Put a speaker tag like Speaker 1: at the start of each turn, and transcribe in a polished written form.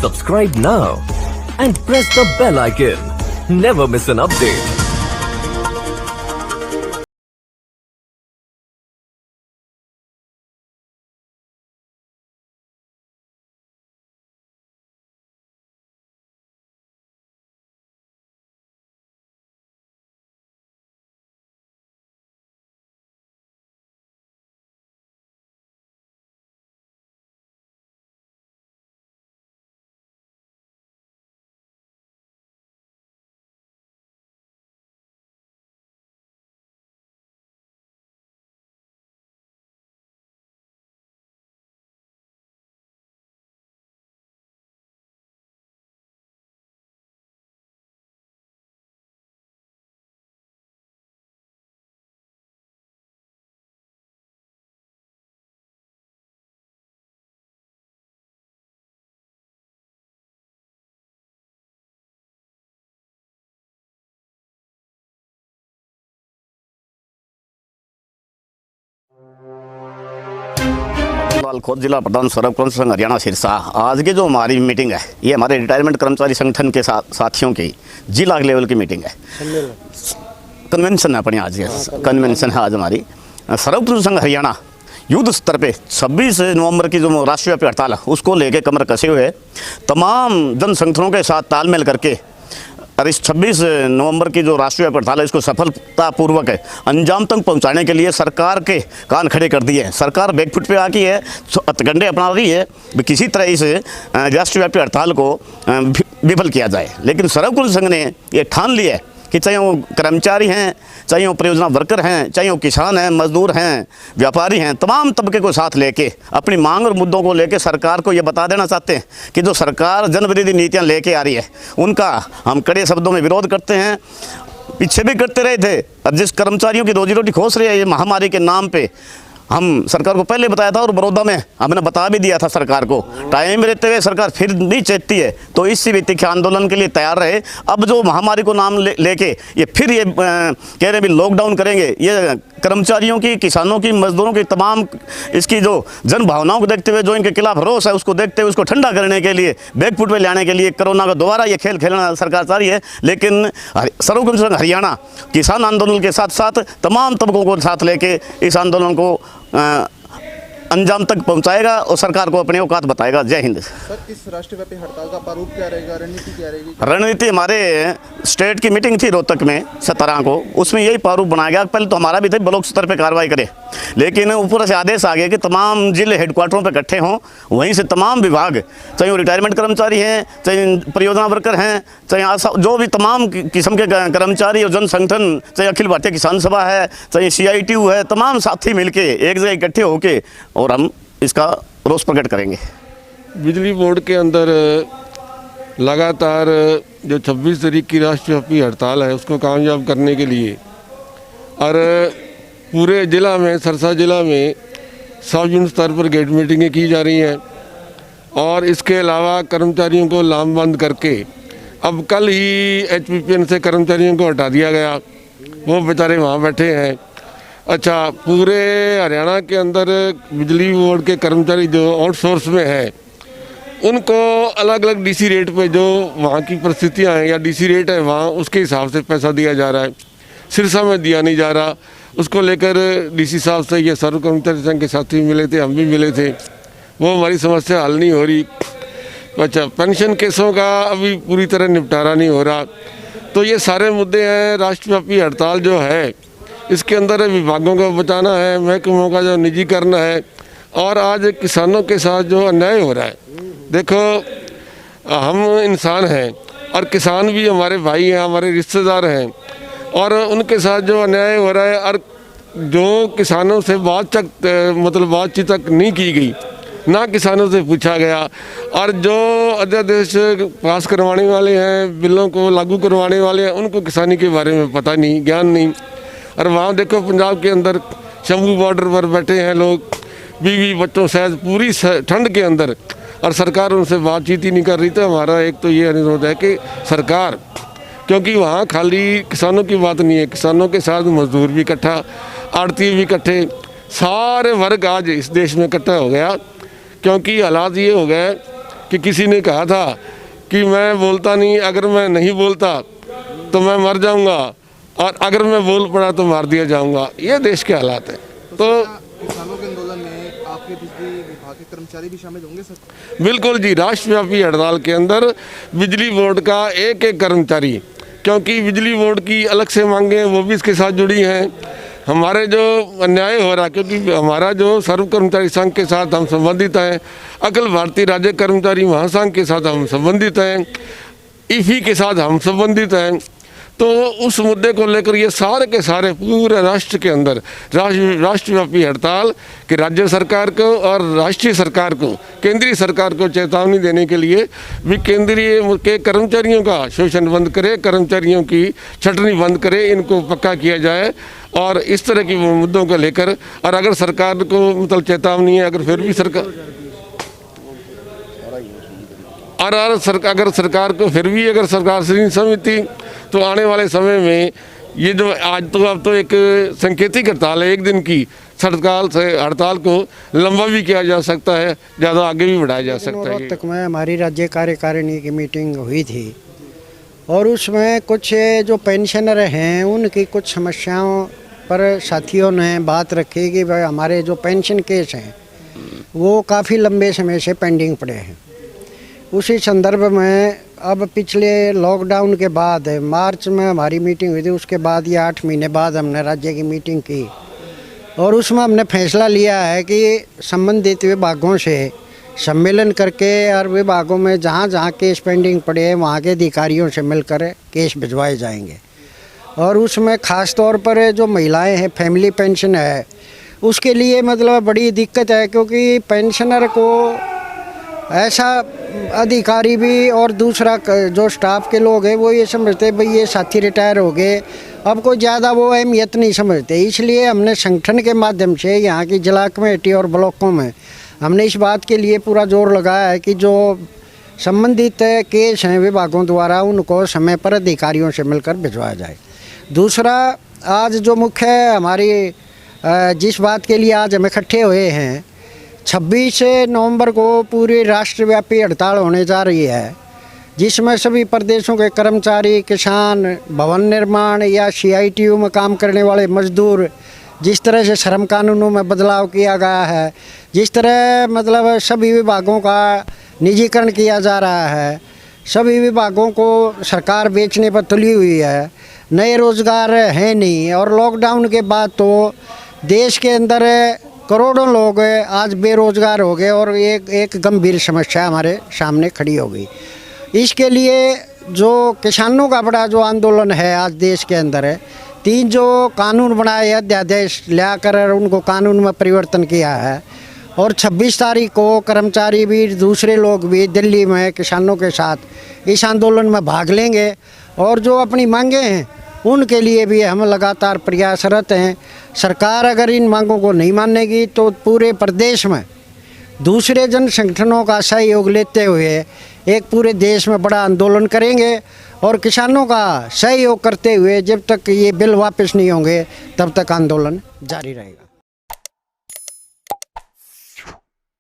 Speaker 1: Subscribe now and press the bell icon. Never miss an update.
Speaker 2: खुद जिला प्रधान सौरभ कुमार संघ हरियाणा सिरसा। आज की जो हमारी मीटिंग है ये हमारे रिटायरमेंट कर्मचारी संगठन के साथियों की जिला लेवल की मीटिंग है। कन्वेंशन है अपनी आज कन्वेंशन है आज हमारी सौरभ कुमार संघ हरियाणा युद्ध स्तर पे 26 नवंबर की जो राष्ट्रव्यापी हड़ताल है उसको लेके कमर कसे हुए तमाम जन संगठनों के साथ तालमेल करके और इस 26 नवंबर की जो राष्ट्रव्यापी हड़ताल है इसको सफलतापूर्वक अंजाम तक पहुंचाने के लिए सरकार के कान खड़े कर दिए हैं। सरकार बैकफुट पे आकी है, हथकंडे अपना रही है किसी तरह इस राष्ट्रव्यापी हड़ताल को विफल किया जाए। लेकिन सौरभ कुमार संघ ने ये ठान लिया है कि चाहे वो कर्मचारी हैं, चाहे वो परियोजना वर्कर हैं, चाहे वो किसान हैं, मजदूर हैं, व्यापारी हैं, तमाम तबके को साथ लेके अपनी मांग और मुद्दों को लेके सरकार को ये बता देना चाहते हैं कि जो सरकार जन विरोधी नीतियां लेके आ रही है उनका हम कड़े शब्दों में विरोध करते हैं। पीछे भी करते रहे थे और जिस कर्मचारियों की रोजी रोटी खोस रही है ये महामारी के नाम पे हम सरकार को पहले बताया था और बड़ौदा में हमने बता भी दिया था सरकार को। टाइम रहते हुए सरकार फिर नहीं चेतती है तो इसी व्यक्ति के आंदोलन के लिए तैयार रहे। अब जो महामारी को नाम लेके ये फिर ये कह रहे भी लॉकडाउन करेंगे, ये कर्मचारियों की, किसानों की, मजदूरों की तमाम इसकी जो जन भावनाओं को देखते हुए जो इनके खिलाफ रोष है उसको देखते हुए उसको ठंडा करने के लिए बैकफुट पे लाने के लिए कोरोना का दोबारा ये खेल खेलना सरकार चाह रही है। लेकिन सौरभ कुमार संघ हरियाणा किसान आंदोलन के साथ साथ तमाम तबकों को साथ लेके इस आंदोलन को अंजाम तक पहुंचाएगा और सरकार को अपने औकात बताएगा। जय हिंद।
Speaker 3: सर, इस राष्ट्रव्यापी हड़ताल का प्रारूप क्या रहेगा, रणनीति क्या रहेगी?
Speaker 2: रणनीति हमारे स्टेट की मीटिंग थी रोहतक में 17 को, उसमें यही प्रारूप बनाया गया। पहले तो हमारा भी था ब्लॉक स्तर पे कार्रवाई करे, लेकिन ऊपर से आदेश आ गया कि तमाम जिले हेडक्वार्टरों पे इकट्ठे हों, वहीं से तमाम विभाग, चाहे वो रिटायरमेंट कर्मचारी हैं, चाहे परियोजना वर्कर हैं, चाहे जो भी तमाम किस्म के कर्मचारी और जन संगठन, चाहे अखिल भारतीय किसान सभा है, चाहे CITU है, तमाम साथी मिलके एक जगह इकट्ठे होके और हम इसका रोष प्रकट करेंगे।
Speaker 4: बिजली बोर्ड के अंदर लगातार जो 26 तारीख की राष्ट्रव्यापी हड़ताल है उसको कामयाब करने के लिए और पूरे ज़िला में, सरसा ज़िला में सब यूनिट स्तर पर गेट मीटिंगें की जा रही हैं और इसके अलावा कर्मचारियों को लामबंद करके अब कल ही HPPN से कर्मचारियों को हटा दिया गया, वो बेचारे वहाँ बैठे हैं। अच्छा, पूरे हरियाणा के अंदर बिजली बोर्ड के कर्मचारी जो आउटसोर्स में है उनको अलग अलग DC रेट पे जो वहाँ की परिस्थितियाँ हैं या DC रेट है वहाँ उसके हिसाब से पैसा दिया जा रहा है। सिरसा में दिया नहीं जा रहा, उसको लेकर DC साहब से ये सर्व कर्मचारी संघ के साथी मिले थे, हम भी मिले थे, वो हमारी समस्या हल नहीं हो रही। अच्छा, पेंशन केसों का अभी पूरी तरह निपटारा नहीं हो रहा। तो ये सारे मुद्दे हैं। राष्ट्रव्यापी हड़ताल जो है इसके अंदर विभागों को बचाना है, महकमों का जो निजीकरण है और आज किसानों के साथ जो अन्याय हो रहा है। देखो, हम इंसान हैं और किसान भी हमारे भाई हैं, हमारे रिश्तेदार हैं और उनके साथ जो अन्याय हो रहा है और जो किसानों से बातचीत तक नहीं की गई, ना किसानों से पूछा गया और जो अध्यादेश पास करवाने वाले हैं, बिलों को लागू करवाने वाले हैं, उनको किसानी के बारे में पता नहीं, ज्ञान नहीं। और वहाँ देखो पंजाब के अंदर शंभू बॉर्डर पर बैठे हैं लोग, बीवी बच्चों शायद पूरी ठंड के अंदर, और सरकार उनसे बातचीत ही नहीं कर रही। तो हमारा एक तो ये अनुरोध है कि सरकार, क्योंकि वहाँ खाली किसानों की बात नहीं है, किसानों के साथ मजदूर भी इकट्ठा, आड़ती भी इकट्ठे, सारे वर्ग आज इस देश में इकट्ठा हो गया। क्योंकि हालात ये हो गए कि किसी ने कहा था कि मैं बोलता नहीं, अगर मैं नहीं बोलता तो मैं मर जाऊंगा, और अगर मैं बोल पड़ा तो मार दिया जाऊंगा। ये देश के हालात हैं। तो
Speaker 3: किसानों के आंदोलन में आपके बिजली विभाग के कर्मचारी भी शामिल होंगे सर?
Speaker 4: बिल्कुल जी, राष्ट्रव्यापी हड़ताल के अंदर बिजली बोर्ड का एक एक कर्मचारी, क्योंकि बिजली बोर्ड की अलग से मांगें वो भी इसके साथ जुड़ी हैं। हमारे जो अन्याय हो रहा है, क्योंकि हमारा जो सर्व कर्मचारी संघ के साथ हम संबंधित हैं, अखिल भारतीय राज्य कर्मचारी महासंघ के साथ हम संबंधित हैं, ईफी के साथ हम संबंधित हैं। तो उस मुद्दे को लेकर ये सारे के सारे पूरे राष्ट्र के अंदर राष्ट्रव्यापी हड़ताल कि राज्य सरकार को और राष्ट्रीय सरकार को, केंद्रीय सरकार को चेतावनी देने के लिए भी केंद्रीय के कर्मचारियों का शोषण बंद करे, कर्मचारियों की छटनी बंद करे, इनको पक्का किया जाए। और इस तरह की मुद्दों को लेकर, और अगर सरकार को मतलब चेतावनी है, अगर फिर भी सरकार और अगर सरकार को फिर भी अगर सरकार से नहीं समझती तो आने वाले समय में ये जो आज तो अब तो एक संकेतिक हड़ताल है, एक दिन की हड़ताल को लंबा भी किया जा सकता है, ज़्यादा आगे भी बढ़ाया जा सकता है।
Speaker 5: तक में हमारी राज्य कार्यकारिणी की मीटिंग हुई थी और उसमें कुछ जो पेंशनर हैं उनकी कुछ समस्याओं पर साथियों ने बात रखी कि भाई हमारे जो पेंशन केस हैं वो काफ़ी लंबे समय से पेंडिंग पड़े हैं। उसी संदर्भ में अब पिछले लॉकडाउन के बाद मार्च में हमारी मीटिंग हुई थी, उसके बाद ये 8 महीने बाद हमने राज्य की मीटिंग की और उसमें हमने फैसला लिया है कि संबंधित विभागों से सम्मेलन करके और विभागों में जहाँ जहाँ केस पेंडिंग पड़े हैं वहाँ के अधिकारियों से मिलकर केस भिजवाए जाएंगे। और उसमें ख़ास तौर पर जो महिलाएं हैं, फैमिली पेंशन है, उसके लिए मतलब बड़ी दिक्कत है, क्योंकि पेंशनर को ऐसा अधिकारी भी और दूसरा जो स्टाफ के लोग हैं वो ये समझते भाई ये साथी रिटायर हो गए, अब कोई ज़्यादा वो अहमियत नहीं समझते। इसलिए हमने संगठन के माध्यम से यहाँ की जिला कमेटी और ब्लॉकों में हमने इस बात के लिए पूरा जोर लगाया है कि जो संबंधित केस हैं विभागों द्वारा उनको समय पर अधिकारियों से मिलकर भिजवाया जाए। दूसरा, आज जो मुख्य हमारी जिस बात के लिए आज हम इकट्ठे हुए हैं, 26 नवंबर को पूरी राष्ट्रव्यापी हड़ताल होने जा रही है, जिसमें सभी प्रदेशों के कर्मचारी, किसान, भवन निर्माण या CITU में काम करने वाले मजदूर, जिस तरह से श्रम कानूनों में बदलाव किया गया है, जिस तरह मतलब सभी विभागों का निजीकरण किया जा रहा है, सभी विभागों को सरकार बेचने पर तुली हुई है, नए रोज़गार हैं नहीं, और लॉकडाउन के बाद तो देश के अंदर करोड़ों लोग आज बेरोजगार हो गए और एक गंभीर समस्या हमारे सामने खड़ी हो गई। इसके लिए जो किसानों का बड़ा जो आंदोलन है आज देश के अंदर है, 3 जो कानून बनाए, अध्यादेश लाकर उनको कानून में परिवर्तन किया है, और 26 तारीख को कर्मचारी भी दूसरे लोग भी दिल्ली में किसानों के साथ इस आंदोलन में भाग लेंगे। और जो अपनी मांगें हैं उनके लिए भी हम लगातार प्रयासरत हैं। सरकार अगर इन मांगों को नहीं मानेगी तो पूरे प्रदेश में दूसरे जन संगठनों का सहयोग लेते हुए एक पूरे देश में बड़ा आंदोलन करेंगे, और किसानों का सहयोग करते हुए जब तक ये बिल वापस नहीं होंगे तब तक आंदोलन जारी रहेगा।